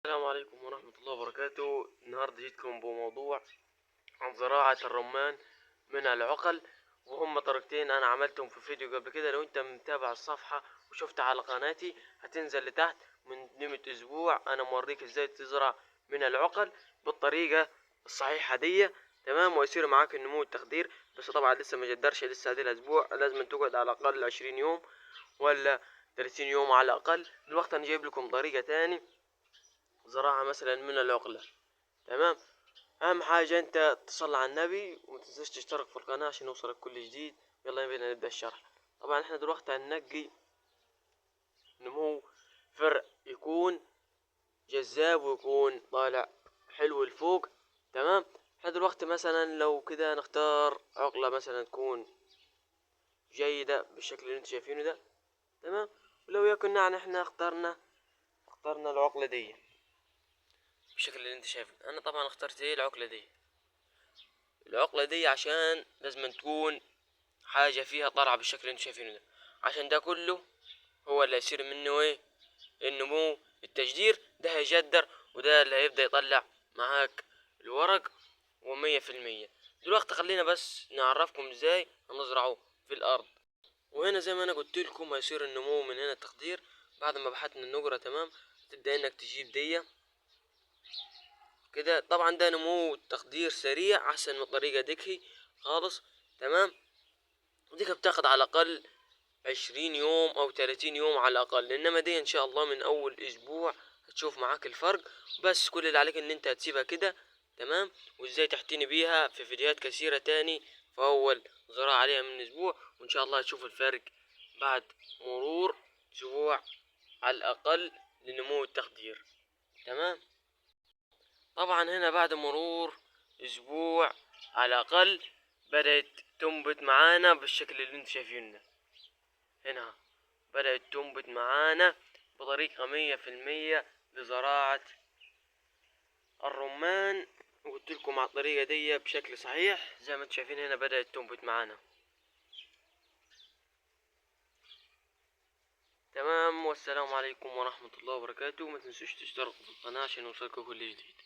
السلام عليكم ورحمة الله وبركاته. النهاردة جيتكم بموضوع عن زراعة الرمان من العقل، وهم طريقتين أنا عملتهم في فيديو قبل كده. لو أنت متابع الصفحة وشفت على قناتي هتنزل لتحت. من قيمة أسبوع أنا موريك إزاي تزرع من العقل بالطريقة الصحيحة دي، تمام، ويصير معاك النمو والتخدير. بس طبعا لسه ما جدرش، لسه هذه الأسبوع لازم تقعد على الأقل 20 يوم ولا 30 يوم على الأقل. دلوقتي أنا جايب لكم طريقة تاني زراعة مثلا من العقلة، تمام. اهم حاجة انت تصلي على النبي ومتنساش تشترك في القناة عشان يوصلك كل جديد. يلا بينا نبدأ الشرح. طبعا احنا دلوقتي هننقي نمو فرع يكون جذاب ويكون طالع حلو لفوق، تمام. احنا دلوقتي مثلا لو كده نختار عقلة مثلا تكون جيدة بالشكل اللي انتوا شايفينه ده، تمام. ولو يكن يعني احنا اخترنا العقلة دي بالشكل اللي انت شايفه. انا طبعا اخترت ايه العقلة دي عشان لازم تكون حاجة فيها طالعة بالشكل اللي انتوا شايفينه ده، عشان ده كله هو اللي هيصير منه ايه النمو. التجدير ده هيجدر، وده اللي هيبدأ يطلع معاك الورق و100%. دلوقتي خلينا بس نعرفكم ازاي نزرعه في الارض. وهنا زي ما انا قلت لكم هيصير النمو من هنا التخدير. بعد ما بحثنا النقرة تمام، تبدأ انك تجيب دي كده. طبعا ده نمو تخدير سريع احسن من الطريقة ديكي خالص، تمام. وديك بتاخد على الاقل 20 يوم او 30 يوم على الاقل، انما دي ان شاء الله من اول اسبوع هتشوف معاك الفرق. بس كل اللي عليك ان انت هتسيبها كده، تمام. وازاي تحتني بيها في فيديوهات كثيرة تاني في اول زراعة عليها من اسبوع، وان شاء الله هتشوف الفرق بعد مرور اسبوع على الاقل لنمو التخدير، تمام. طبعا هنا بعد مرور اسبوع على الاقل بدأت تنبت معانا بالشكل اللي انتوا شايفينه ده. هنا بدأت تنبت معانا بطريقة 100% لزراعة الرمان. وقلت لكم على الطريقة دي بشكل صحيح. زي ما انتم شايفين هنا بدأت تنبت معانا، تمام. والسلام عليكم ورحمة الله وبركاته. ما تنسوش تشتركوا في القناة عشان يوصلكوا كل جديد.